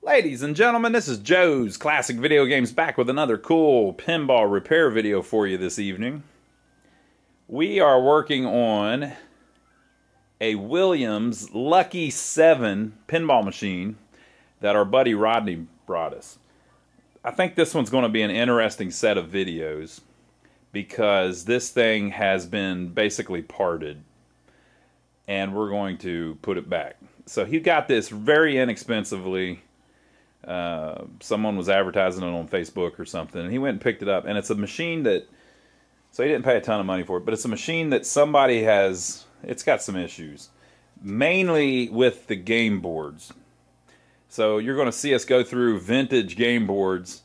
Ladies and gentlemen, this is Joe's Classic Video Games back with another cool pinball repair video for you this evening. We are working on a Williams Lucky 7 pinball machine that our buddy Rodney brought us. I think this one's going to be an interesting set of videos because this thing has been basically parted and we're going to put it back. So he got this very inexpensively. Someone was advertising it on Facebook or something, and he went and picked it up. And it's a machine that, so he didn't pay a ton of money for it, but it's a machine that somebody has, it's got some issues, mainly with the game boards. So you're going to see us go through vintage game boards,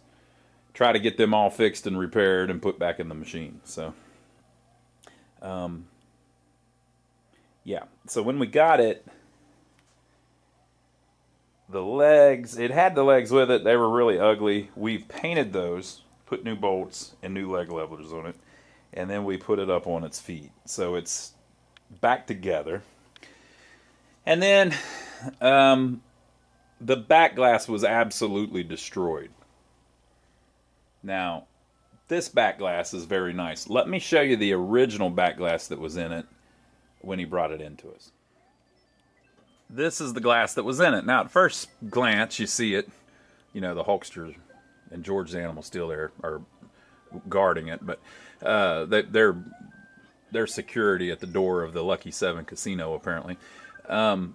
try to get them all fixed and repaired and put back in the machine. So, yeah. So when we got it, the legs, it had the legs with it. They were really ugly. We've painted those, put new bolts and new leg levelers on it, and then we put it up on its feet. So it's back together. And then the back glass was absolutely destroyed. Now, this back glass is very nice. Let me show you the original back glass that was in it when he brought it into us. This is the glass that was in it. Now, at first glance, you see it. You know, the Hulkster and George's Animal still there are guarding it, but they're security at the door of the Lucky 7 casino, apparently. When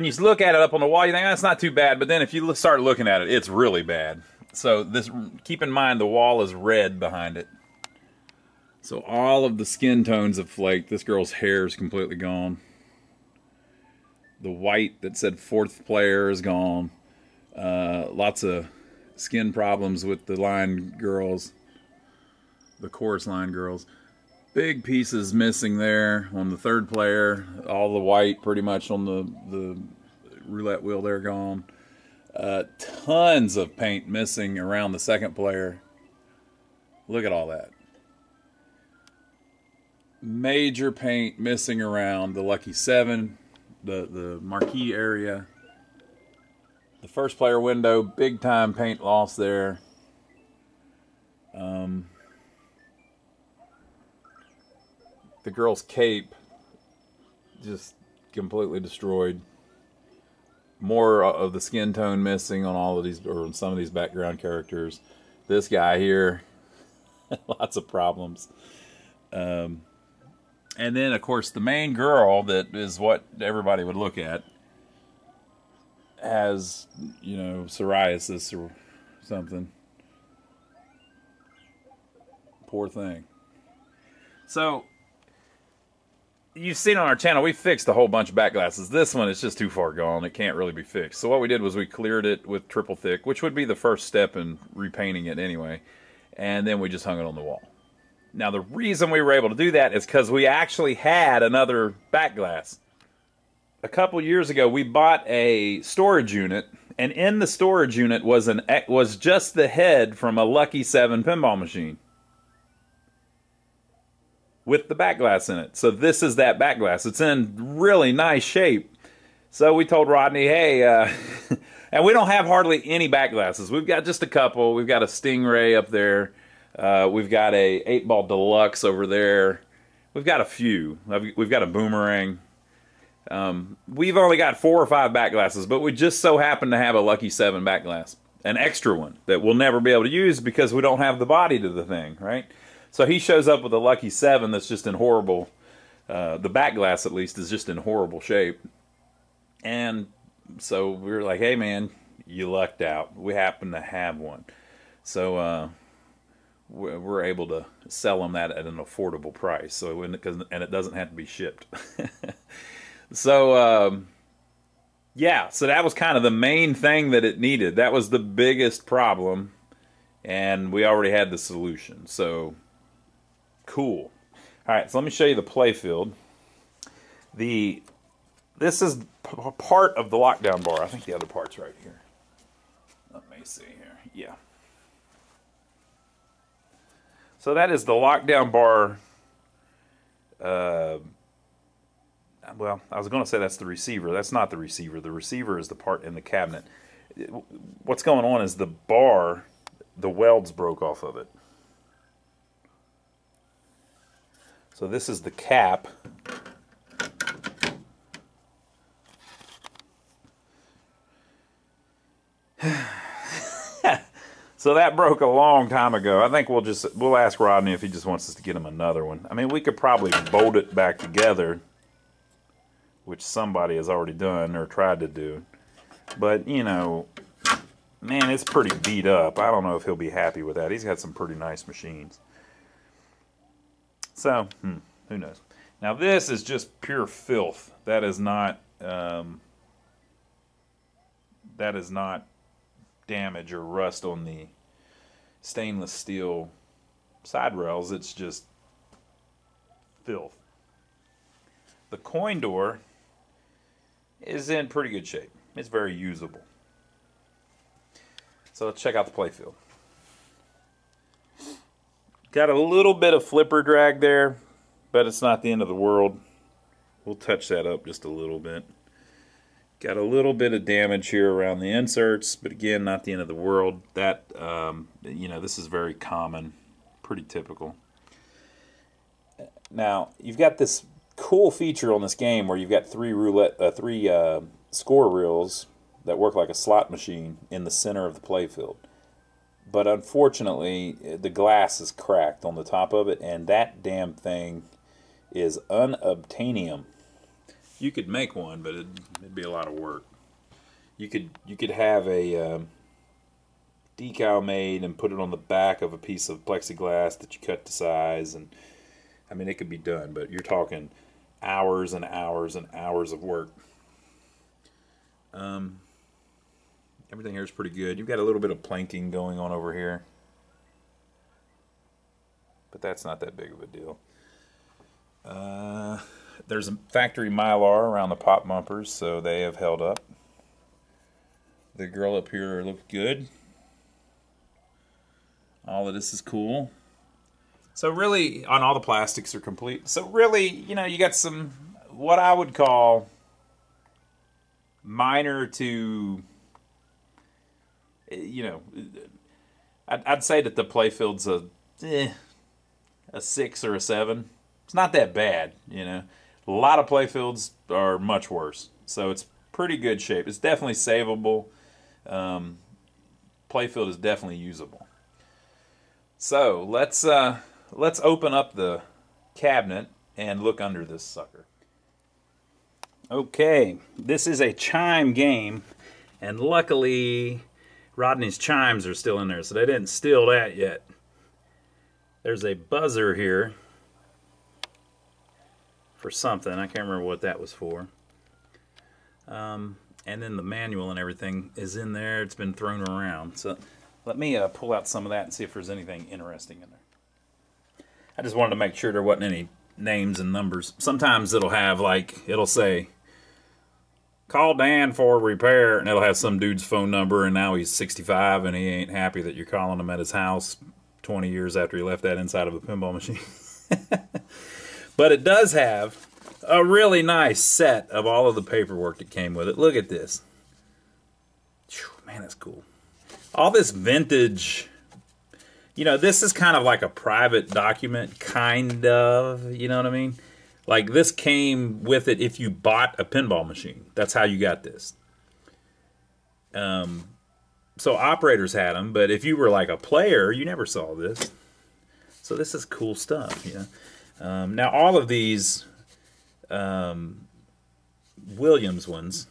you look at it up on the wall, you think, oh, it's not too bad, but then if you start looking at it, it's really bad. So this, keep in mind, the wall is red behind it. So all of the skin tones have flaked. This girl's hair is completely gone. The white that said fourth player is gone. Lots of skin problems with the line girls, the chorus line girls. Big pieces missing there on the third player. All the white pretty much on the roulette wheel there gone. Tons of paint missing around the second player. Look at all that. Major paint missing around the Lucky 7. The marquee area, the first player window, big time paint loss there. The girl's cape just completely destroyed. More of the skin tone missing on all of these, or on some of these background characters. This guy here, lots of problems. And then, of course, the main girl, that is what everybody would look at, has, you know, psoriasis or something. Poor thing. So, you've seen on our channel, we fixed a whole bunch of back glasses. This one is just too far gone. It can't really be fixed. So what we did was we cleared it with triple thick, which would be the first step in repainting it anyway. And then we just hung it on the wall. Now, the reason we were able to do that is because we actually had another back glass. A couple years ago, we bought a storage unit, and in the storage unit was just the head from a Lucky 7 pinball machine with the back glass in it. So this is that back glass. It's in really nice shape. So we told Rodney, hey, and we don't have hardly any back glasses. We've got just a couple. We've got a Stingray up there. We've got a 8-ball deluxe over there. We've got a few. We've got a boomerang. We've only got 4 or 5 back glasses, but we just so happen to have a Lucky 7 back glass, an extra one that we'll never be able to use because we don't have the body to the thing, right? So he shows up with a Lucky 7 that's just in horrible, the back glass at least is just in horrible shape. And so we were like, hey man, you lucked out. We happen to have one. So, we're able to sell them that at an affordable price, so and it doesn't have to be shipped. So yeah, so that was kind of the main thing that it needed. That was the biggest problem, and we already had the solution. So cool. All right, so let me show you the play field. This is part of the lockdown bar. I think the other part's right here. Let me see here. Yeah. So that is the lockdown bar. Well, I was going to say that's the receiver. That's not the receiver. The receiver is the part in the cabinet. what's going on is the bar, the welds broke off of it. So this is the cap. So that broke a long time ago. I think we'll ask Rodney if he just wants us to get him another one. I mean, we could probably bolt it back together, which somebody has already done or tried to do. But, you know, man, it's pretty beat up. I don't know if he'll be happy with that. He's got some pretty nice machines. So, who knows? Now, this is just pure filth. That is not damage or rust on the stainless steel side rails. It's just filth. The coin door is in pretty good shape. It's very usable. So let's check out the playfield. Got a little bit of flipper drag there, but it's not the end of the world. We'll touch that up just a little bit. Got a little bit of damage here around the inserts, but again, not the end of the world. That, you know, this is very common, pretty typical. Now, you've got this cool feature on this game where you've got three score reels that work like a slot machine in the center of the playfield. But unfortunately, the glass is cracked on the top of it, and that damn thing is unobtainium. You could make one, but it'd be a lot of work. You could have a decal made and put it on the back of a piece of plexiglass that you cut to size, and I mean, it could be done, but you're talking hours and hours and hours of work. Everything here is pretty good. You've got a little bit of planking going on over here, but that's not that big of a deal. There's a factory Mylar around the pop bumpers, so they have held up. The grill up here looked good. All of this is cool. So really, on all the plastics are complete. So really, you know, you got some, what I would call minor to, you know, I'd say that the playfield's a 6 or a 7. It's not that bad, you know. A lot of playfields are much worse. So it's pretty good shape. It's definitely savable. Playfield is definitely usable. So let's open up the cabinet and look under this sucker. Okay, this is a chime game, and luckily Rodney's chimes are still in there, so they didn't steal that yet. There's a buzzer here for something. I can't remember what that was for. And then the manual and everything is in there. It's been thrown around. So let me pull out some of that and see if there's anything interesting in there. I just wanted to make sure there wasn't any names and numbers. Sometimes it'll have, like, it'll say, call Dan for repair, and it'll have some dude's phone number, and now he's 65 and he ain't happy that you're calling him at his house 20 years after he left that inside of a pinball machine. But it does have a really nice set of all of the paperwork that came with it. Look at this. Man, that's cool. All this vintage, you know, this is kind of like a private document, kind of, you know what I mean? Like, this came with it if you bought a pinball machine. That's how you got this. So operators had them, but if you were like a player, you never saw this. So this is cool stuff, you know? Now, all of these Williams ones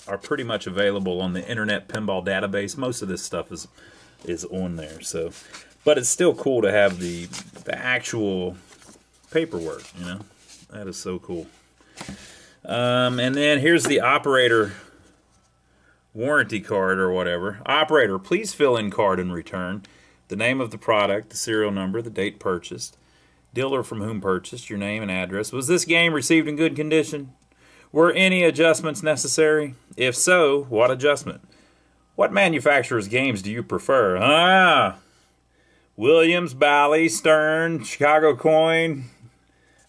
are pretty much available on the Internet Pinball Database. Most of this stuff is on there. So, but it's still cool to have the actual paperwork, you know? That is so cool. And then here's the operator warranty card or whatever. Operator, please fill in card and return. The name of the product, the serial number, the date purchased, dealer from whom purchased, your name and address. Was this game received in good condition? Were any adjustments necessary? If so, what adjustment? What manufacturer's games do you prefer? Williams, Bally, Stern, Chicago Coin.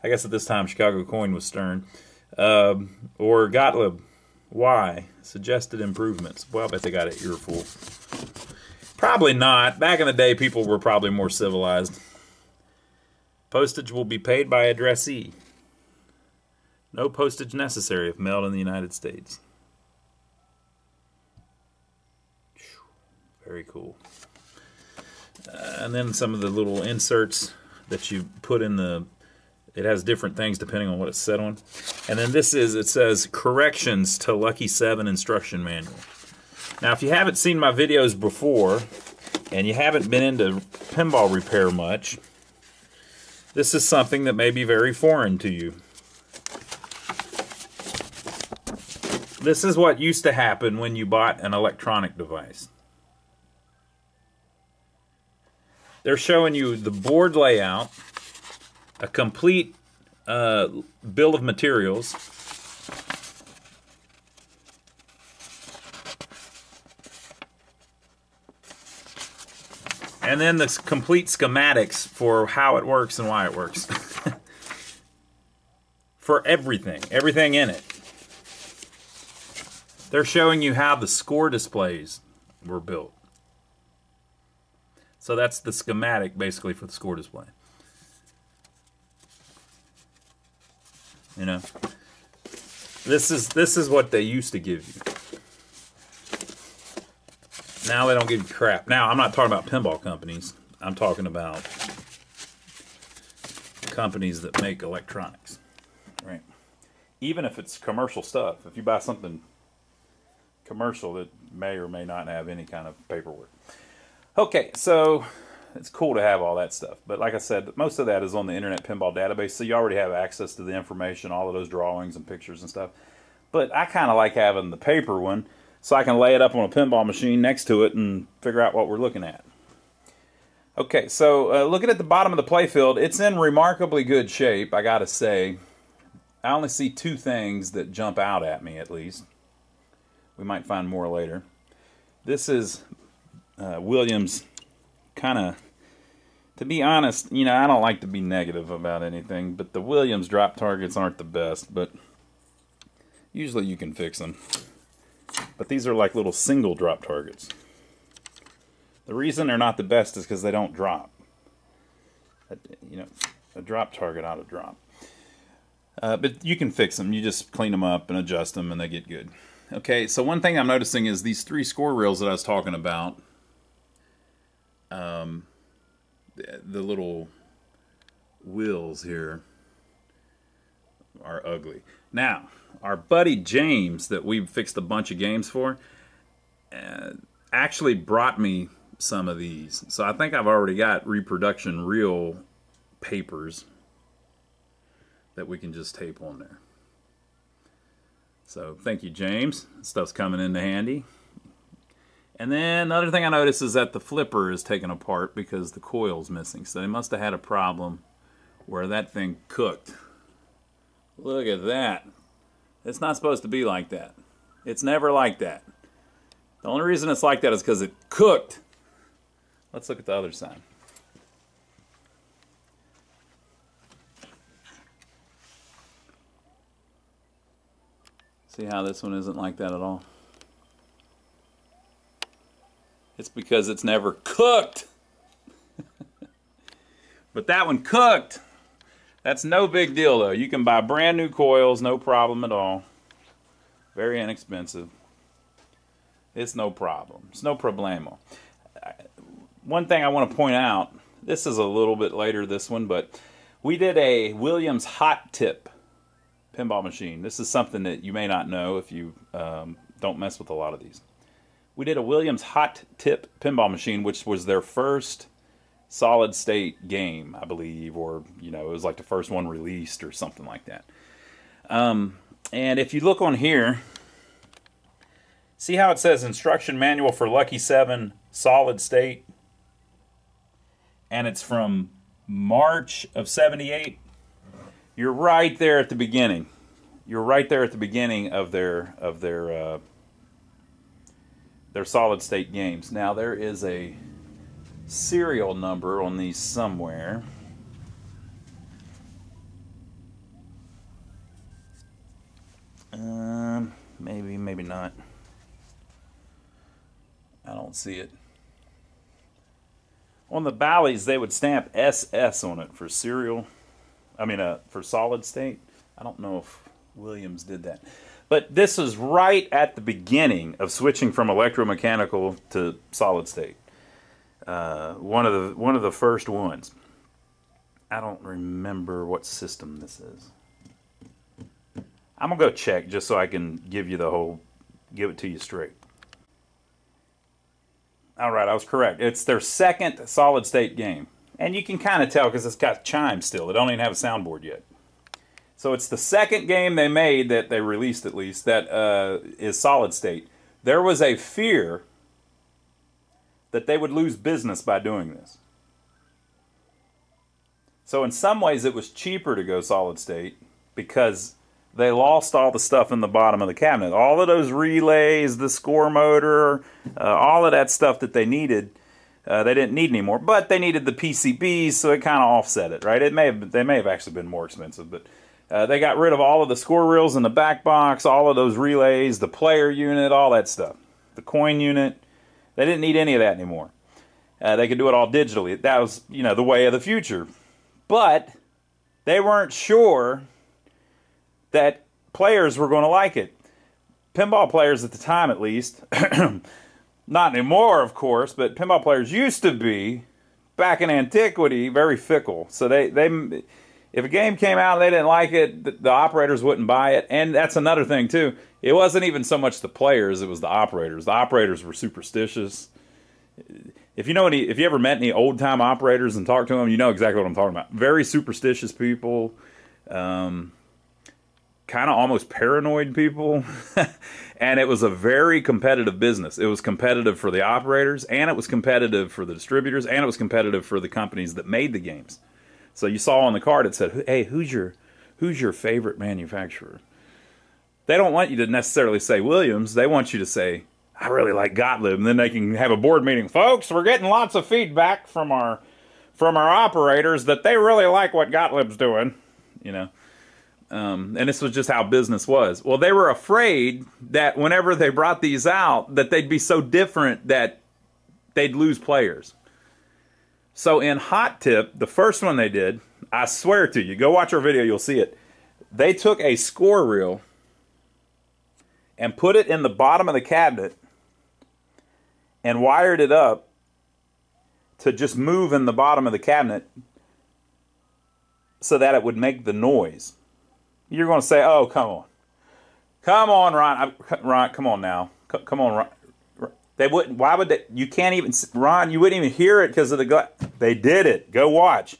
I guess at this time Chicago Coin was Stern. Or Gottlieb. Why? Suggested improvements. Well, I bet they got an earful. Probably not. Back in the day, people were probably more civilized. Postage will be paid by addressee. No postage necessary if mailed in the United States. Very cool. And then some of the little inserts that you put in the... It has different things depending on what it's set on. And then this is, it says, corrections to Lucky 7 instruction manual. Now, if you haven't seen my videos before, and you haven't been into pinball repair much, this is something that may be very foreign to you. This is what used to happen when you bought an electronic device. They're showing you the board layout, a complete bill of materials, and then the complete schematics for how it works and why it works. For everything in it. They're showing you how the score displays were built. So that's the schematic basically for the score display. You know, this is what they used to give you. Now they don't give you crap. Now I'm not talking about pinball companies. I'm talking about companies that make electronics, right? Even if it's commercial stuff, if you buy something commercial that may or may not have any kind of paperwork. Okay, so it's cool to have all that stuff. But like I said, most of that is on the Internet Pinball Database, so you already have access to the information, all of those drawings and pictures and stuff. But I kind of like having the paper one, so I can lay it up on a pinball machine next to it and figure out what we're looking at. Okay, so looking at the bottom of the playfield, it's in remarkably good shape, I gotta say. I only see two things that jump out at me, at least. We might find more later. This is Williams, kind of, to be honest, you know, I don't like to be negative about anything, but the Williams drop targets aren't the best, but usually you can fix them. But these are like little single drop targets. The reason they're not the best is because they don't drop. You know, a drop target ought to drop. But you can fix them. You just clean them up and adjust them and they get good. Okay, so one thing I'm noticing is these three score reels that I was talking about, the little wheels here are ugly. Now, our buddy James that we fixed a bunch of games for actually brought me some of these. So I think I've already got reproduction reel papers that we can just tape on there. So thank you, James. Stuff's coming in handy. And then another thing I noticed is that the flipper is taken apart because the coil's missing. So they must have had a problem where that thing cooked. Look at that. It's not supposed to be like that. It's never like that. The only reason it's like that is because it cooked. Let's look at the other side. See how this one isn't like that at all? It's because it's never cooked. But that one cooked. That's no big deal though. You can buy brand new coils, no problem at all. Very inexpensive. It's no problem. It's no problemo. One thing I want to point out, this is a little bit later, this one, but we did a Williams hot tip pinball machine. This is something that you may not know if you don't mess with a lot of these. We did a Williams hot tip pinball machine, which was their first solid state game, I believe, or you know, it was like the first one released or something like that. And if you look on here, see how it says instruction manual for Lucky 7 solid state, and it's from March of '78. You're right there at the beginning. You're right there at the beginning of their solid state games. Now there is a serial number on these somewhere. Maybe not. don't see it. On the Bally's, they would stamp SS on it for serial. I mean, for solid state. I don't know if Williams did that. But this is right at the beginning of switching from electromechanical to solid state. One of the first ones. I don't remember what system this is. I'm gonna go check just so I can give it to you straight. All right, I was correct. It's their second solid state game, and you can kind of tell because it's got chimes still. They don't even have a soundboard yet. So it's the second game they made, that they released at least, that is solid state. There was a fear that they would lose business by doing this. So in some ways it was cheaper to go solid state because they lost all the stuff in the bottom of the cabinet. All of those relays, the score motor, all of that stuff that they needed, they didn't need anymore. But they needed the PCBs, so it kind of offset it, right? They may have actually been more expensive, but they got rid of all of the score reels in the back box, all of those relays, the player unit, all that stuff. The coin unit. They didn't need any of that anymore. They could do it all digitally. That was, the way of the future. But they weren't sure that players were going to like it. Pinball players at the time, at least, not anymore, of course, but pinball players used to be, back in antiquity, very fickle. So if a game came out and they didn't like it, the operators wouldn't buy it. And that's another thing, too. It wasn't even so much the players, it was the operators. The operators were superstitious. If you ever met any old-time operators and talked to them, you know exactly what I'm talking about. Very superstitious people. Kind of almost paranoid people. And it was a very competitive business. It was competitive for the operators, and it was competitive for the distributors, and it was competitive for the companies that made the games. So you saw on the card it said, hey, who's your favorite manufacturer? They don't want you to necessarily say Williams. They want you to say, I really like Gottlieb. And then they can have a board meeting. Folks, we're getting lots of feedback from our operators that they really like what Gottlieb's doing. And this was just how business was. Well, they were afraid that whenever they brought these out, that they'd be so different that they'd lose players. So in Hot Tip, the first one they did, I swear to you, go watch our video, you'll see it. They took a score reel and put it in the bottom of the cabinet and wired it up to just move in the bottom of the cabinet so that it would make the noise. You're going to say, oh, come on. Come on, Ron. Ron, come on now. Come on, Ron. They wouldn't. Why would they? You can't even, Ron, you wouldn't even hear it because of the glass. They did it. Go watch.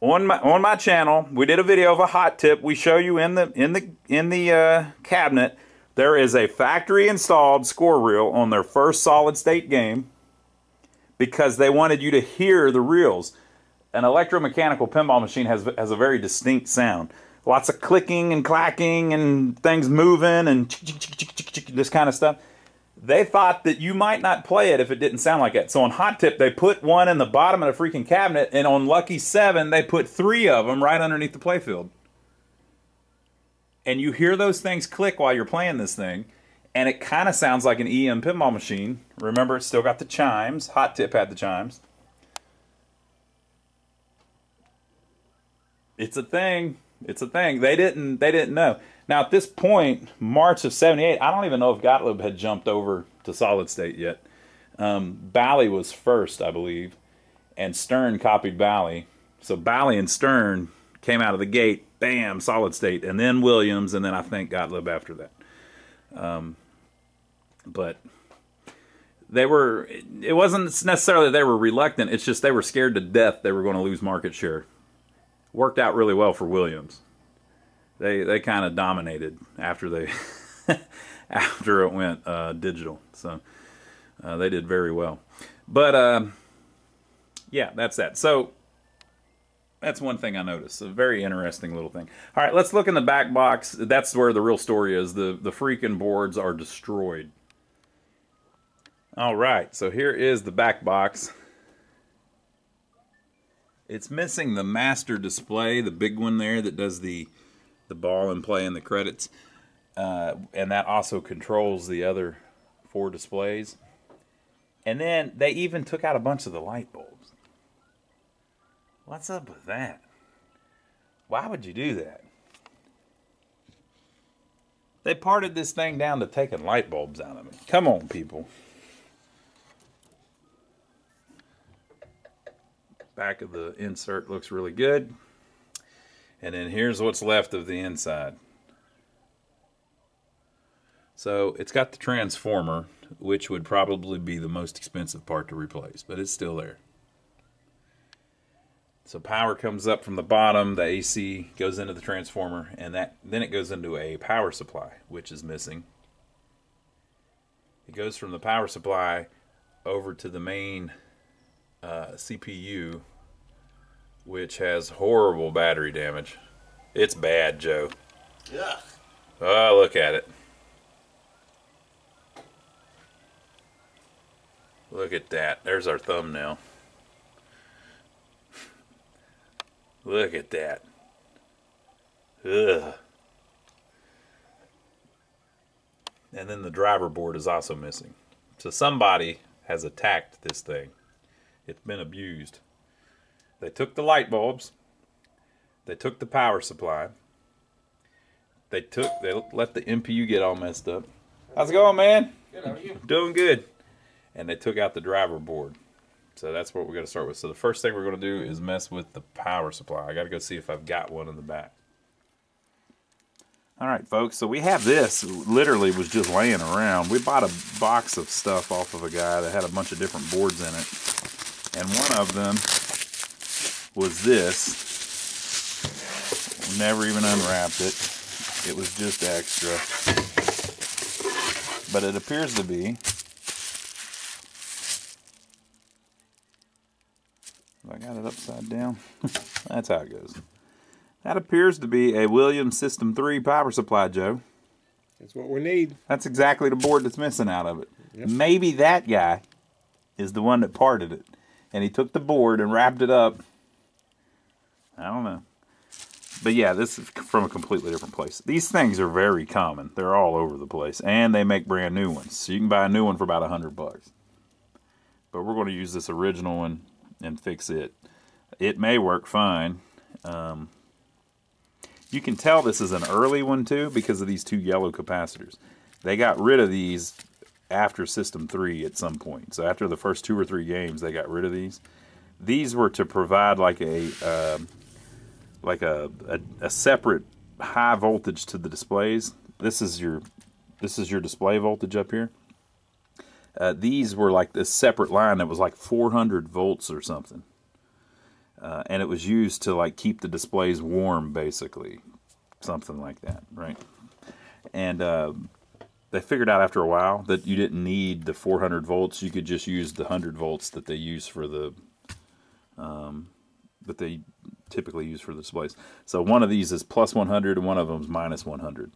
On my channel, we did a video of a Hot Tip. We show you in the cabinet. There is a factory installed score reel on their first solid state game because they wanted you to hear the reels. An electromechanical pinball machine has a very distinct sound. Lots of clicking and clacking and things moving and this kind of stuff. They thought that you might not play it if it didn't sound like that. So on Hot Tip, they put one in the bottom of the freaking cabinet, and on Lucky 7, they put 3 of them right underneath the playfield. And you hear those things click while you're playing this thing, and it kind of sounds like an EM pinball machine. Remember, it's still got the chimes. Hot Tip had the chimes. It's a thing. It's a thing. They didn't know. Now, at this point, March of 78, I don't even know if Gottlieb had jumped over to solid state yet. Bally was first, I believe, and Stern copied Bally. So Bally and Stern came out of the gate, bam, solid state, and then Williams, and then I think Gottlieb after that. But it wasn't necessarily they were reluctant, it's just they were scared to death they were going to lose market share. Worked out really well for Williams. They kind of dominated after after it went digital. So they did very well. But yeah, that's that. So that's one thing I noticed. A very interesting little thing. All right, let's look in the back box. That's where the real story is. The freaking boards are destroyed. All right, so here is the back box. It's missing the master display, the big one there that does the ball and play and the credits. And that also controls the other 4 displays. And then they even took out a bunch of the light bulbs. What's up with that? Why would you do that? They parted this thing down to taking light bulbs out of it. Come on, people. Back of the insert looks really good. And then here's what's left of the inside. So it's got the transformer, which would probably be the most expensive part to replace, but it's still there. So power comes up from the bottom, the AC goes into the transformer, and then it goes into a power supply, which is missing. It goes from the power supply over to the main CPU, which has horrible battery damage. It's bad, Joe. Yeah. Oh, look at it. Look at that. There's our thumbnail. Look at that. Ugh. And then the driver board is also missing. So somebody has attacked this thing. It's been abused. They took the light bulbs. They took the power supply. They let the MPU get all messed up. How's it going, man? Good, how are you? Doing good. And they took out the driver board. So that's what we're going to start with. So the first thing we're going to do is mess with the power supply. I got to go see if I've got one in the back. All right, folks. So we have this. Literally was just laying around. We bought a box of stuff off of a guy that had a bunch of different boards in it. And one of them was this. Never even unwrapped it. It was just extra. But it appears to be... I got it upside down. That's how it goes. That appears to be a Williams System 3 power supply, Joe. That's what we need. That's exactly the board that's missing out of it. Yep. Maybe that guy is the one that parted it. And he took the board and wrapped it up. I don't know. But yeah, this is from a completely different place. These things are very common. They're all over the place. And they make brand new ones. So you can buy a new one for about $100. But we're going to use this original one and fix it. It may work fine. You can tell this is an early one too because of these two yellow capacitors. They got rid of these after System 3 at some point. So after the first 2 or 3 games, they got rid of these. These were to provide like a separate high voltage to the displays. This is your display voltage up here. These were like this separate line that was like 400 volts or something. And it was used to like keep the displays warm, basically. Something like that, right? And they figured out after a while that you didn't need the 400 volts. You could just use the 100 volts that they use for the... that they typically use for the displays. So one of these is plus 100 and one of them is minus 100.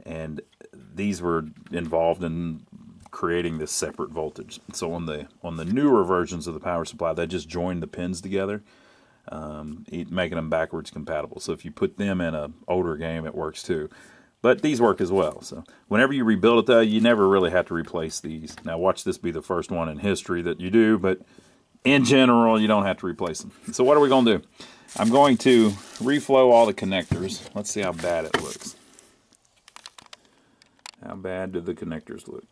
And these were involved in creating this separate voltage. So on the newer versions of the power supply, they just joined the pins together, making them backwards compatible. So if you put them in an older game, it works too. But these work as well. So whenever you rebuild it, though, you never really have to replace these. Now watch this be the first one in history that you do, but in general, you don't have to replace them. So what are we going to do? I'm going to reflow all the connectors. Let's see how bad it looks. How bad do the connectors look?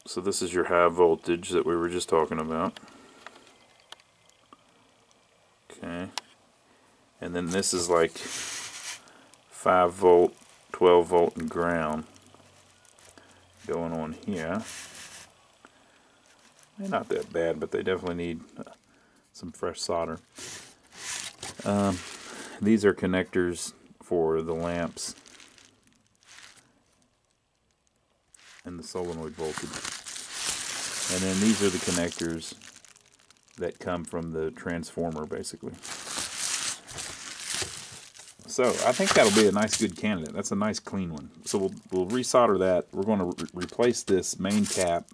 So this is your high voltage that we were just talking about. Okay. And then this is like 5 volt, 12 volt, and ground going on here. They're not that bad, but they definitely need some fresh solder. These are connectors for the lamps and the solenoid voltage. And then these are the connectors that come from the transformer, basically. So I think that'll be a nice, good candidate. That's a nice, clean one. So we'll resolder that. We're going to replace this main cap.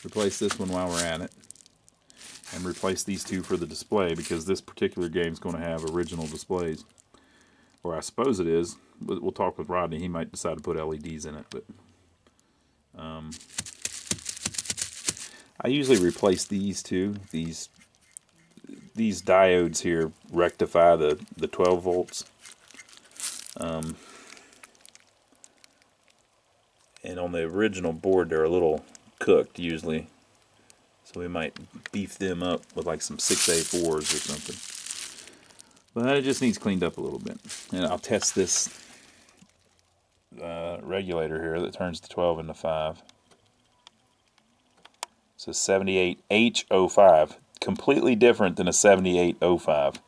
Replace this one while we're at it. And replace these two for the display, because this particular game is going to have original displays. Or I suppose it is. We'll talk with Rodney. He might decide to put LEDs in it. But I usually replace these two. These diodes here rectify the 12 volts. And on the original board, they're a little cooked usually. So we might beef them up with like some 6A4s or something. But it just needs cleaned up a little bit. And I'll test this regulator here that turns the 12 into 5. It's a 78H05. Completely different than a 7805.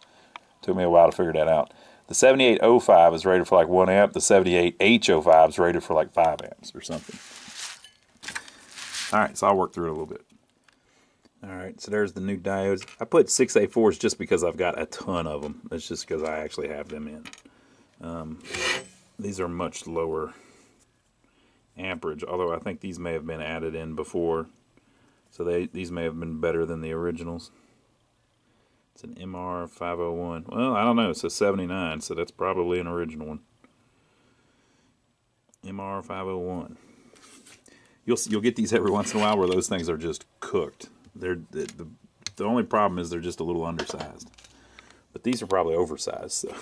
Took me a while to figure that out. The 7805 is rated for like 1 amp. The 78H05 is rated for like 5 amps or something. Alright, so I'll work through it a little bit. Alright, so there's the new diodes. I put 6A4s just because I've got a ton of them. That's just because I actually have them in. These are much lower amperage, although I think these may have been added in before. So these may have been better than the originals. It's an MR501. Well, I don't know. It says 79, so that's probably an original one. MR501. You'll get these every once in a while where those things are just cooked. The only problem is they're just a little undersized. But these are probably oversized, so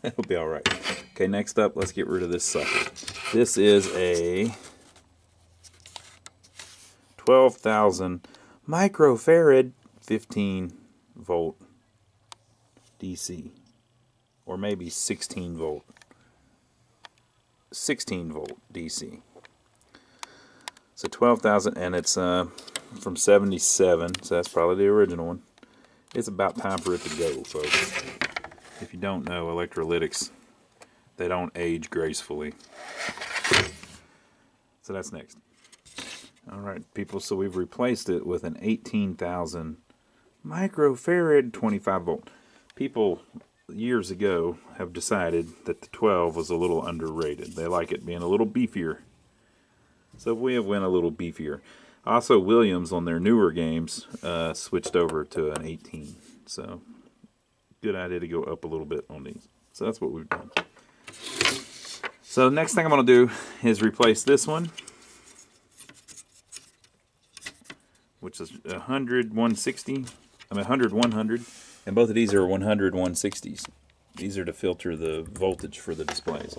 it'll be all right. Okay, next up, let's get rid of this sucker. This is a 12,000 microfarad 15 volt DC, or maybe 16 volt DC. So 12,000, and it's from 77, so that's probably the original one. It's about time for it to go, folks. If you don't know, electrolytics, they don't age gracefully. So that's next. Alright, people, so we've replaced it with an 18,000 microfarad 25 volt. People years ago have decided that the 12 was a little underrated. They like it being a little beefier. So we have went a little beefier. Also, Williams on their newer games switched over to an 18. So good idea to go up a little bit on these. So that's what we've done. So next thing I'm going to do is replace this one, which is 100, 160. I mean 100, 100. And both of these are 100, 160s. These are to filter the voltage for the displays.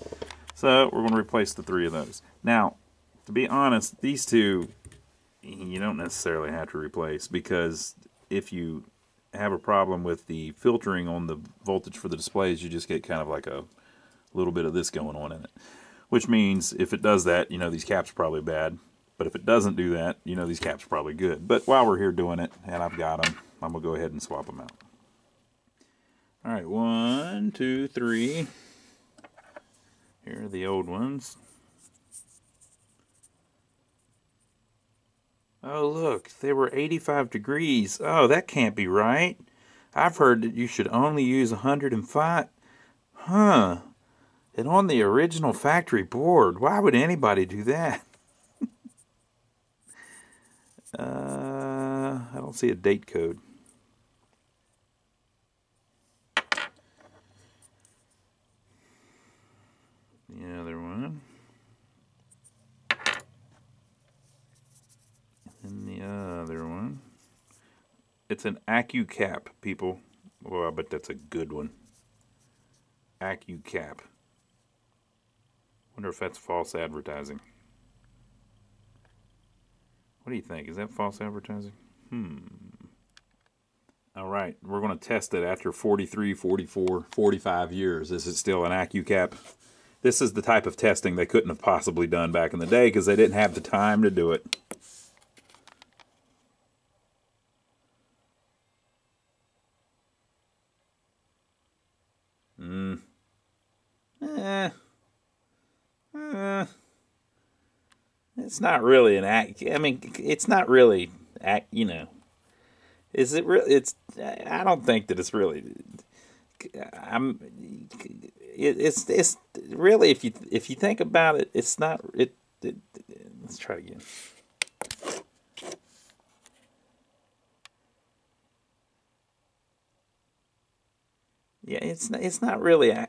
So we're going to replace the 3 of those. Now, to be honest, these two you don't necessarily have to replace, because if you have a problem with the filtering on the voltage for the displays, you just get kind of like a little bit of this going on in it. Which means if it does that, you know these caps are probably bad. But if it doesn't do that, you know these caps are probably good. But while we're here doing it, and I've got them, I'm going to go ahead and swap them out. Alright, 1, 2, 3. Here are the old ones. Oh, look, they were 85 degrees. Oh, that can't be right. I've heard that you should only use 105. Huh. And on the original factory board, why would anybody do that? I don't see a date code. The other one. And the other one. It's an AccuCap, people. Well, I bet that's a good one. AccuCap. Wonder if that's false advertising. What do you think? Is that false advertising? Alright, we're going to test it after 43, 44, 45 years. Is it still an AccuCap? This is the type of testing they couldn't have possibly done back in the day because they didn't have the time to do it. It's not really an I mean, it's not really, you know. Is it really? It's. I don't think that it's really. It's really, if you think about it, it's not. Let's try it again. Yeah, it's not really. I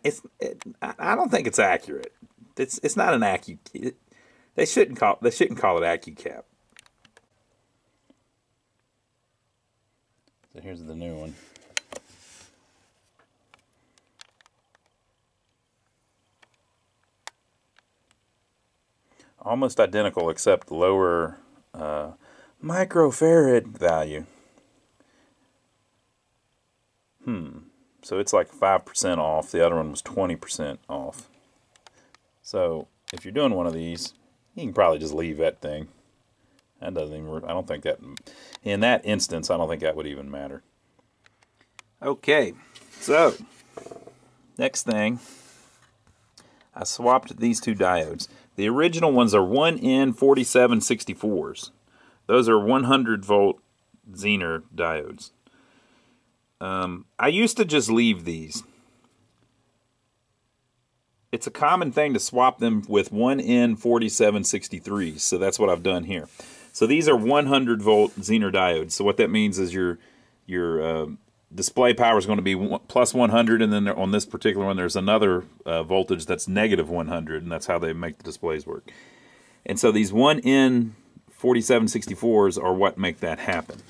don't think it's accurate. It's not an They shouldn't call it AccuCap. So here's the new one. Almost identical except lower microfarad value. So it's like 5% off. The other one was 20% off. So if you're doing one of these, you can probably just leave that thing. That doesn't even work. I don't think that, in that instance, I don't think that would even matter. Okay, so next thing, I swapped these two diodes. The original ones are 1N4764s. Those are 100 volt Zener diodes. I used to just leave these. It's a common thing to swap them with 1N4763s, so that's what I've done here. So these are 100 volt Zener diodes. So what that means is your display power is going to be plus 100, and then on this particular one there's another voltage that's negative 100, and that's how they make the displays work. And so these 1N4764s are what make that happen.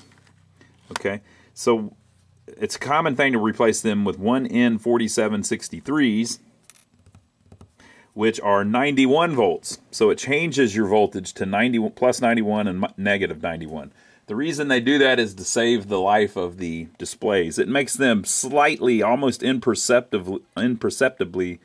Okay, so it's a common thing to replace them with 1N4763s, which are 91 volts. So it changes your voltage to 90, plus 91 and negative 91. The reason they do that is to save the life of the displays. It makes them slightly, almost imperceptibly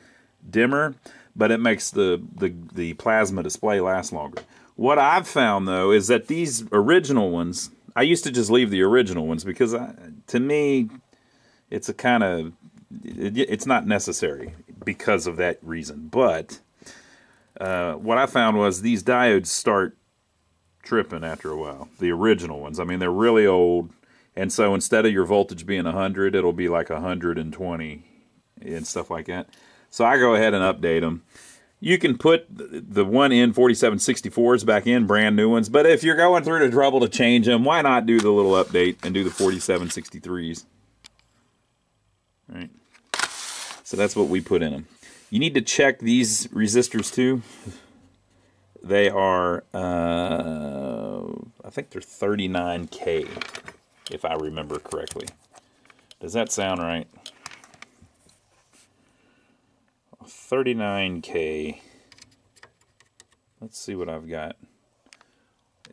dimmer, but it makes the plasma display last longer. What I've found, though, is that these original ones, I used to just leave the original ones because, to me, it's it's not necessary because of that reason. But what I found was these diodes start tripping after a while. The original ones. I mean, they're really old, and so instead of your voltage being 100, it'll be like 120 and stuff like that. So I go ahead and update them. You can put the 1N4764s back in, brand new ones, but if you're going through the trouble to change them, why not do the little update and do the 4763s? Right. So that's what we put in them. You need to check these resistors too. They are, I think they're 39K, if I remember correctly. Does that sound right? 39K. Let's see what I've got.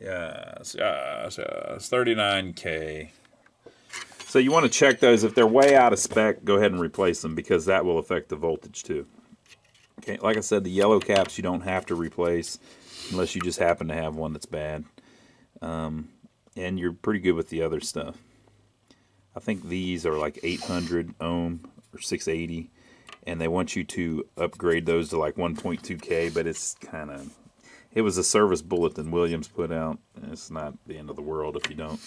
Yes, 39K. So you want to check those. If they're way out of spec, go ahead and replace them because that will affect the voltage too. Okay, like I said, the yellow caps you don't have to replace unless you just happen to have one that's bad. And you're pretty good with the other stuff. I think these are like 800 ohm or 680, and they want you to upgrade those to like 1.2K, but it's kind of, it was a service bulletin Williams put out. It's not the end of the world if you don't.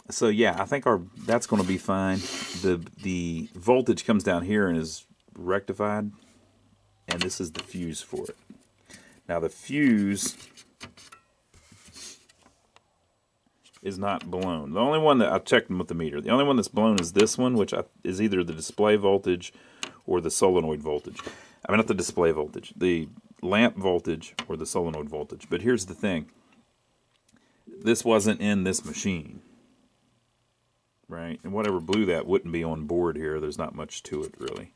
So yeah, I think that's going to be fine. The voltage comes down here and is rectified, and this is the fuse for it. Now the fuse is not blown. The only one that I checked with the meter, the only one that's blown is this one, which is either the display voltage or the solenoid voltage. I mean, not the display voltage, the lamp voltage or the solenoid voltage. But here's the thing: this wasn't in this machine, right? And whatever blew that wouldn't be on board here. There's not much to it really.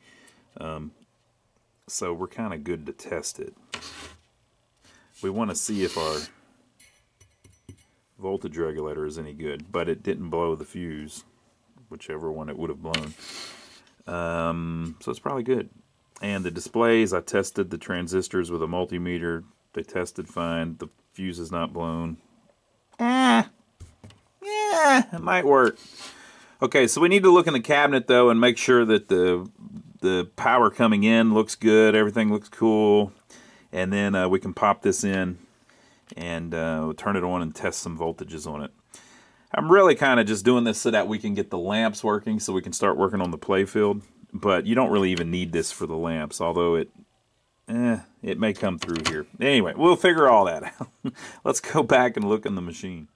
So we're kind of good to test it. We want to see if our voltage regulator is any good, but it didn't blow the fuse, whichever one it would have blown. So it's probably good. And the displays, I tested the transistors with a multimeter. They tested fine. The fuse is not blown. Yeah, it might work. Okay, so we need to look in the cabinet though and make sure that the power coming in looks good, everything looks cool, and then we can pop this in and we'll turn it on and test some voltages on it. I'm really kind of just doing this so that we can get the lamps working so we can start working on the playfield, but you don't really even need this for the lamps, although it may come through here. Anyway, we'll figure all that out. Let's go back and look in the machine.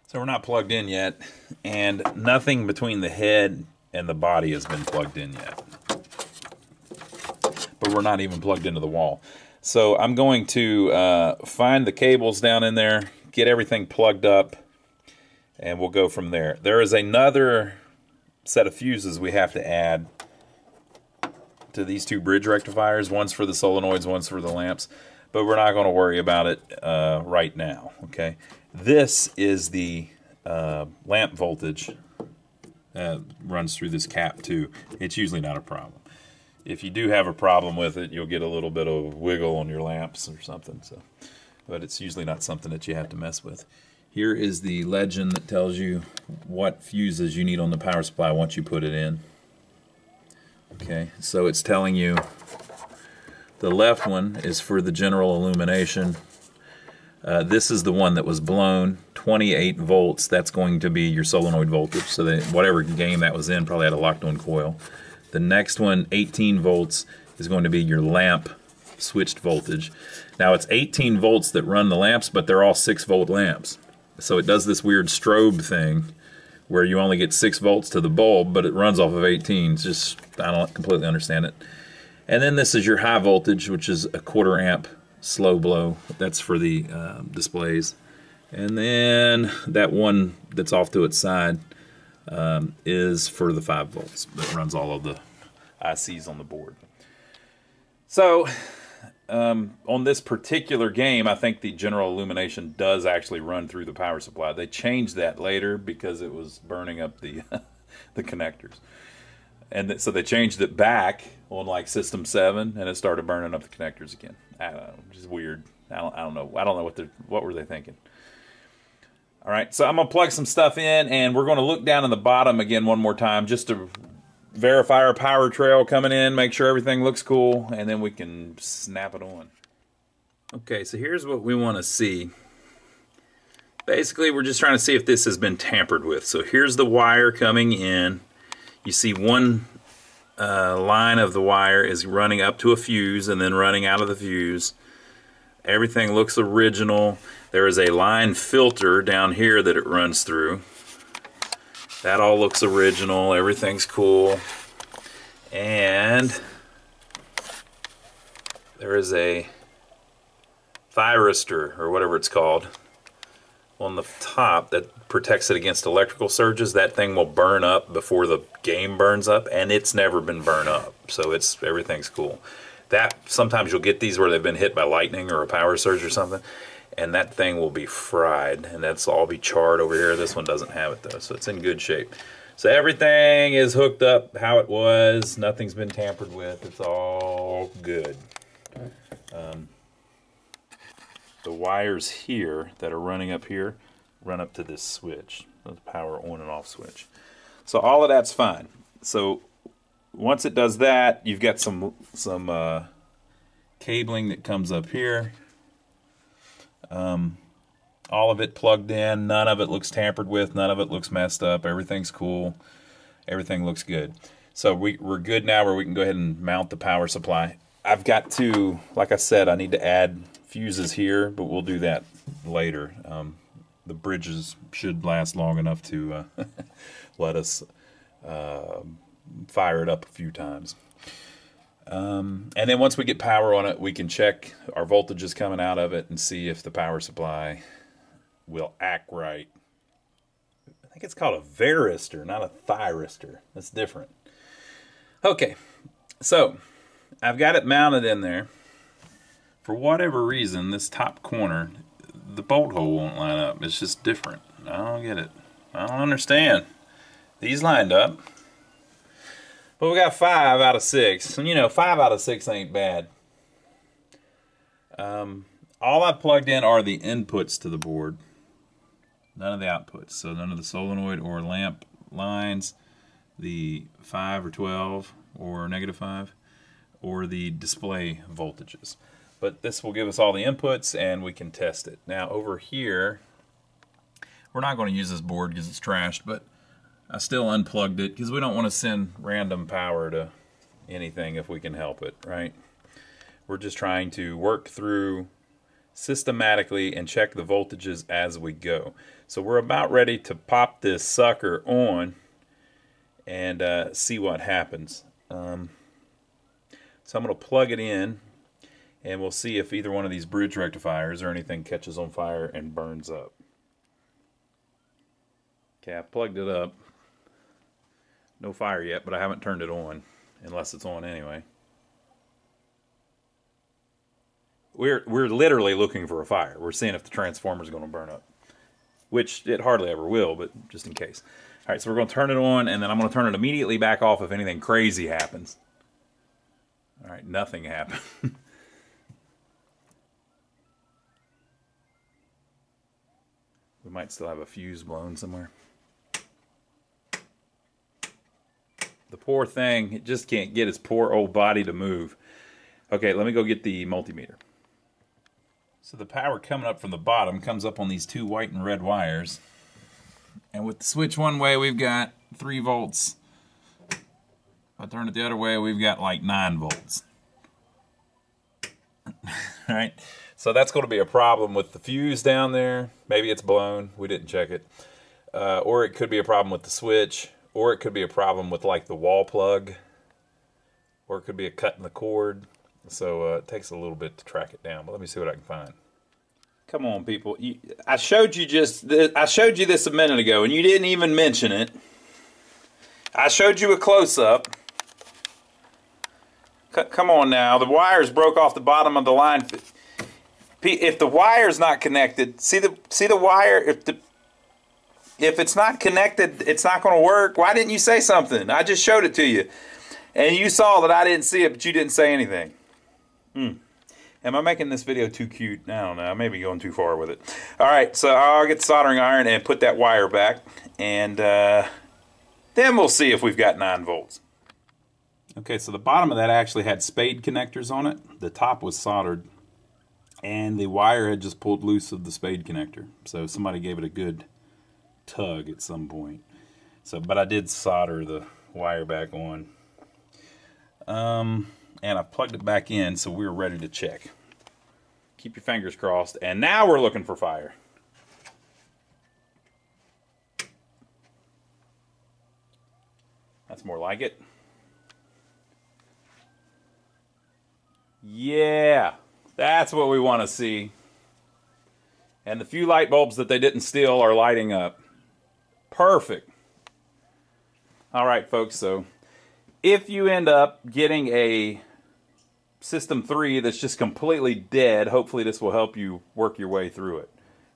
So we're not plugged in yet, and nothing between the head and the body has been plugged in yet. but we're not even plugged into the wall. So I'm going to find the cables down in there, get everything plugged up, and we'll go from there. There is another set of fuses we have to add to these two bridge rectifiers. One's for the solenoids, one's for the lamps, but we're not going to worry about it right now. Okay, this is the lamp voltage that runs through this cap too. It's usually not a problem. If you do have a problem with it, you'll get a little bit of wiggle on your lamps or something. So, but it's usually not something that you have to mess with. Here is the legend that tells you what fuses you need on the power supply once you put it in. Okay, so it's telling you the left one is for the general illumination. This is the one that was blown, 28 volts. That's going to be your solenoid voltage. So that whatever game that was in probably had a locked-on coil. The next one, 18 volts, is going to be your lamp switched voltage. Now it's 18 volts that run the lamps, but they're all 6-volt lamps. So it does this weird strobe thing where you only get 6 volts to the bulb, but it runs off of 18. It's just, I don't completely understand it. And then this is your high voltage, which is a 1/4 amp slow blow. That's for the displays. And then that one that's off to its side is for the 5 volts that runs all of the ICs on the board. So on this particular game, I think the general illumination does actually run through the power supply. They changed that later because it was burning up the the connectors, and so they changed it back on like System 7, and it started burning up the connectors again. I don't know, just weird. I don't know what were they thinking. All right, so I'm gonna plug some stuff in, and we're gonna look down in the bottom again one more time just to verify our power trail coming in, make sure everything looks cool, and then we can snap it on. Okay, so here's what we want to see. Basically, we're just trying to see if this has been tampered with. So here's the wire coming in. You see one line of the wire is running up to a fuse and then running out of the fuse. Everything looks original. There is a line filter down here that it runs through. That all looks original. Everything's cool. And there is a thyristor, or whatever it's called, on the top that protects it against electrical surges. That thing will burn up before the game burns up, and it's never been burned up. So everything's cool. That sometimes you'll get these where they've been hit by lightning or a power surge or something, and that thing will be fried, and that's all be charred over here. This one doesn't have it though, so it's in good shape. So everything is hooked up how it was. Nothing's been tampered with. It's all good. The wires here that are running up here run up to this switch, the power on and off switch. So all of that's fine. So once it does that, you've got some cabling that comes up here. All of it plugged in. None of it looks tampered with. None of it looks messed up. Everything's cool. Everything looks good. So we're good now where we can go ahead and mount the power supply. I've got to, like I said, I need to add fuses here, but we'll do that later. The bridges should last long enough to let us fire it up a few times. And then once we get power on it, we can check our voltages coming out of it and see if the power supply will act right. I think it's called a varistor, not a thyristor. That's different. Okay, so I've got it mounted in there. For whatever reason, this top corner, the bolt hole won't line up. It's just different. I don't get it. I don't understand. These lined up. But we got 5 out of 6. And you know, 5 out of 6 ain't bad. All I plugged in are the inputs to the board. None of the outputs. So none of the solenoid or lamp lines, the 5 or 12 or -5, or the display voltages. But this will give us all the inputs and we can test it. Now over here, we're not going to use this board because it's trashed, but I still unplugged it because we don't want to send random power to anything if we can help it, right? We're just trying to work through systematically and check the voltages as we go. So we're about ready to pop this sucker on and see what happens. So I'm going to plug it in, and we'll see if either one of these bridge rectifiers or anything catches on fire and burns up. Okay, I've plugged it up. No fire yet, but I haven't turned it on, unless it's on anyway. We're literally looking for a fire. We're seeing if the transformer's going to burn up, which it hardly ever will, but just in case. All right, so we're going to turn it on, and then I'm going to turn it immediately back off if anything crazy happens. All right, nothing happened. We might still have a fuse blown somewhere. The poor thing, it just can't get its poor old body to move. Okay, let me go get the multimeter. So the power coming up from the bottom comes up on these two white and red wires. And with the switch one way, we've got 3 volts. If I turn it the other way, we've got like 9 volts. All right, so that's going to be a problem with the fuse down there. Maybe it's blown. We didn't check it. Or it could be a problem with the switch. Or it could be a problem with like the wall plug. Or it could be a cut in the cord. So it takes a little bit to track it down. But let me see what I can find. Come on, people. I showed you this a minute ago, and you didn't even mention it. I showed you a close-up. Come on now. The wires broke off the bottom of the line. If the wire's not connected, see the wire? If it's not connected, it's not going to work. Why didn't you say something? I just showed it to you. And you saw that I didn't see it, but you didn't say anything. Am I making this video too cute? I don't know. I may be going too far with it. All right, so I'll get the soldering iron and put that wire back. And then we'll see if we've got 9 volts. Okay, so the bottom of that actually had spade connectors on it. The top was soldered. And the wire had just pulled loose of the spade connector. So somebody gave it a good tug at some point. But I did solder the wire back on. And I plugged it back in, so we're ready to check. Keep your fingers crossed. And now we're looking for fire. That's more like it. Yeah, that's what we want to see. And the few light bulbs that they didn't steal are lighting up. Perfect. All right, folks, so if you end up getting a System 3 that's just completely dead, hopefully this will help you work your way through it.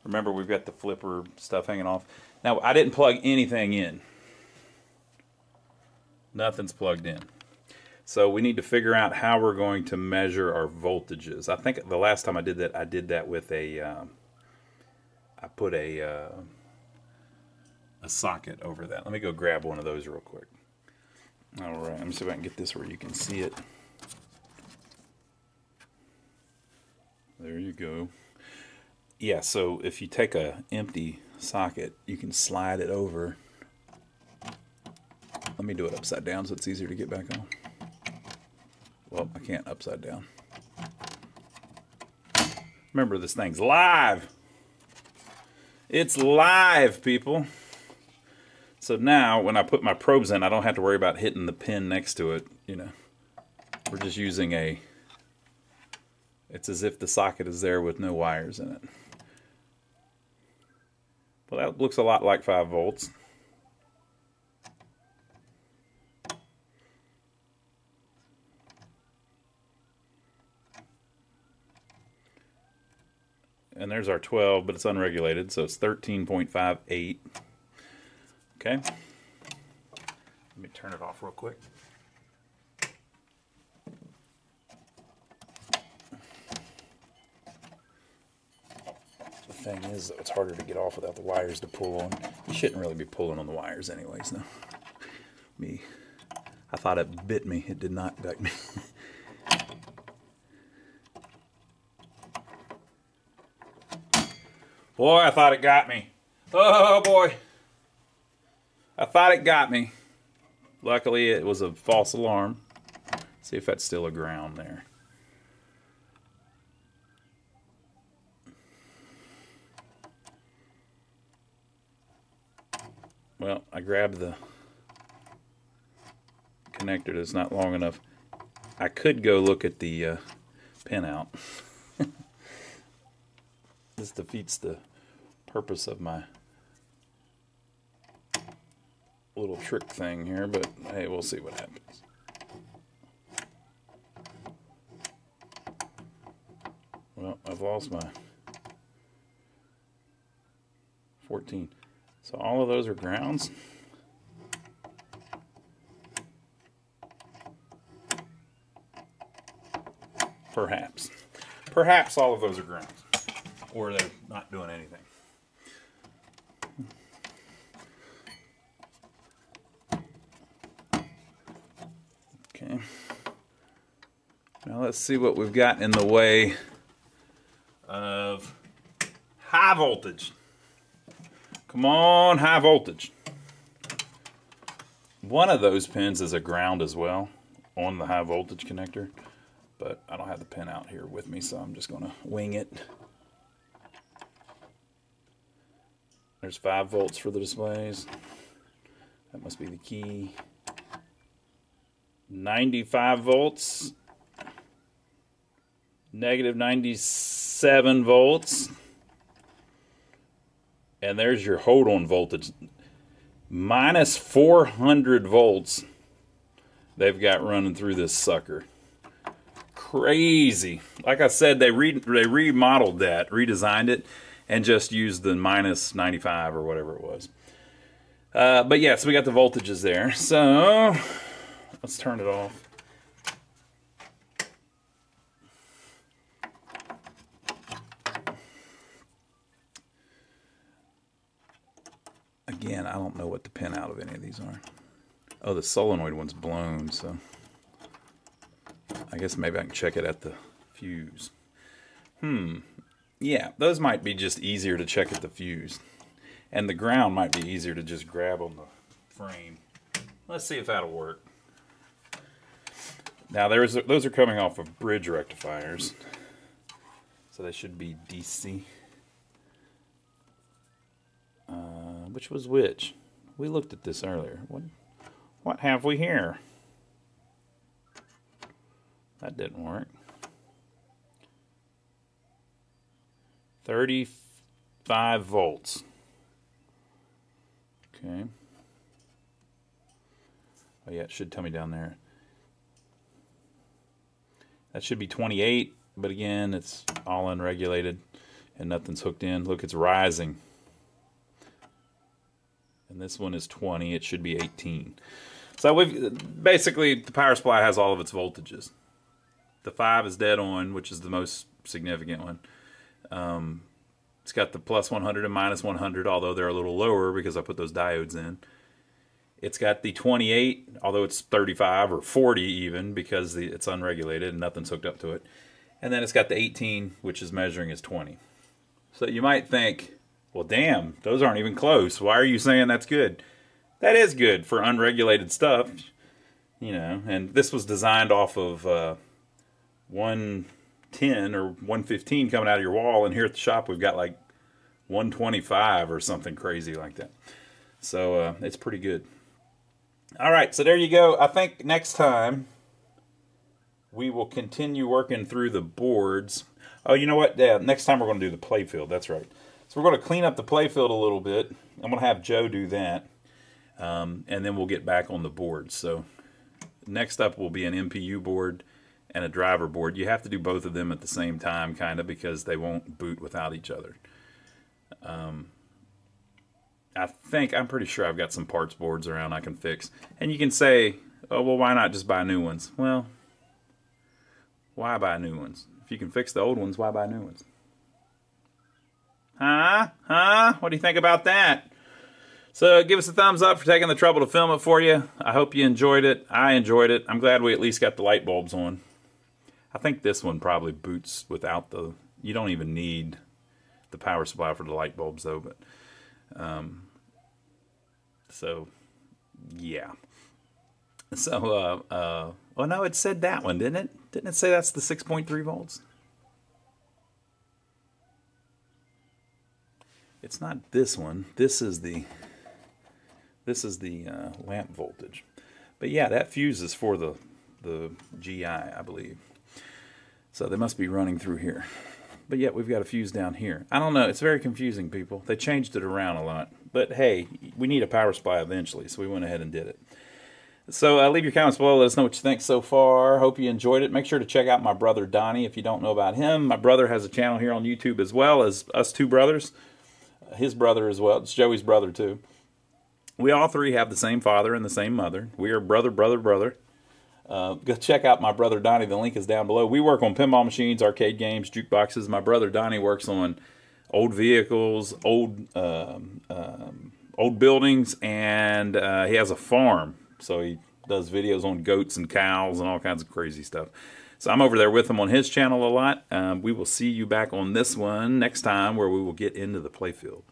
Remember, we've got the flipper stuff hanging off. Now, I didn't plug anything in. Nothing's plugged in. So we need to figure out how we're going to measure our voltages. I think the last time I did that with a, I put a socket over that. Let me go grab one of those real quick. All right, let me see if I can get this where you can see it. There you go. Yeah, so if you take a empty socket, you can slide it over. Let me do it upside down so it's easier to get back on. Well, I can't upside down. Remember, this thing's live. It's live, people. So now, when I put my probes in, I don't have to worry about hitting the pin next to it, you know. We're just using it's as if the socket is there with no wires in it. Well, that looks a lot like 5 volts. And there's our 12, but it's unregulated, so it's 13.58. Okay. Let me turn it off real quick. The thing is, though, it's harder to get off without the wires to pull on. You shouldn't really be pulling on the wires anyways, no. I thought it bit me. It did not bite me. Boy, I thought it got me. Oh, boy. I thought it got me. Luckily, it was a false alarm. See if that's still a ground there. Well, I grabbed the connector that's not long enough. I could go look at the pinout. This defeats the purpose of my little trick thing here, but hey, we'll see what happens. Well, I've lost my 14. So all of those are grounds. Perhaps. Perhaps all of those are grounds. Or they're not doing anything. Okay. Now let's see what we've got in the way of high voltage. Come on, high voltage. One of those pins is a ground as well on the high voltage connector, but I don't have the pin out here with me, so I'm just going to wing it. There's 5 volts for the displays. That must be the key. 95 volts. Negative 97 volts. And there's your hold-on voltage. Minus 400 volts they've got running through this sucker. Crazy. Like I said, they remodeled that, redesigned it, and just used the minus 95 or whatever it was. But yeah, so we got the voltages there. So let's turn it off. Again, I don't know what the pin out of any of these are. Oh, the solenoid one's blown, so I guess maybe I can check it at the fuse. Yeah, those might be just easier to check at the fuse. And the ground might be easier to just grab on the frame. Let's see if that'll work. Now, those are coming off of bridge rectifiers. So they should be DC. Which was which? We looked at this earlier. What have we here? That didn't work. 35 volts. Okay. Oh yeah, it should tell me down there. That should be 28, but again, it's all unregulated and nothing's hooked in. Look, it's rising. And this one is 20. It should be 18. So we've basically, the power supply has all of its voltages. The 5 is dead on, which is the most significant one. It's got the plus 100 and minus 100, although they're a little lower because I put those diodes in. It's got the 28, although it's 35 or 40 even because it's unregulated and nothing's hooked up to it. And then it's got the 18, which is measuring as 20. So you might think, well, damn, those aren't even close. Why are you saying that's good? That is good for unregulated stuff, you know. And this was designed off of 110 or 115 coming out of your wall, and here at the shop we've got like 125 or something crazy like that. So it's pretty good. All right, so there you go. I think next time we will continue working through the boards. Oh, you know what? Yeah, next time we're going to do the playfield. That's right. So we're going to clean up the playfield a little bit. I'm going to have Joe do that, and then we'll get back on the boards. So next up will be an MPU board and a driver board. You have to do both of them at the same time, kind of, because they won't boot without each other. I'm pretty sure I've got some parts boards around I can fix. And you can say, oh, well, why not just buy new ones? Well, why buy new ones? If you can fix the old ones, why buy new ones? Huh? What do you think about that? So give us a thumbs up for taking the trouble to film it for you. I hope you enjoyed it. I enjoyed it. I'm glad we at least got the light bulbs on. I think this one probably boots without the... You don't even need the power supply for the light bulbs, though. But so, yeah. So, well, no, it said that one, didn't it? Didn't it say that's the 6.3 volts? It's not this one. This is the lamp voltage. But yeah, that fuse is for the the GI, I believe. So they must be running through here. But yet we've got a fuse down here. I don't know. It's very confusing, people. They changed it around a lot. But hey, we need a power supply eventually, so we went ahead and did it. So leave your comments below. Let us know what you think so far. Hope you enjoyed it. Make sure to check out my brother Donnie if you don't know about him. My brother has a channel here on YouTube as well as us two brothers. His brother as well. It's Joey's brother too. We all three have the same father and the same mother. We are brother, brother, brother. Go check out my brother Donnie. The link is down below. We work on pinball machines, arcade games, jukeboxes. My brother Donnie works on old vehicles, old buildings, and he has a farm. So he does videos on goats and cows and all kinds of crazy stuff. So I'm over there with him on his channel a lot. We will see you back on this one next time, where we will get into the playfield.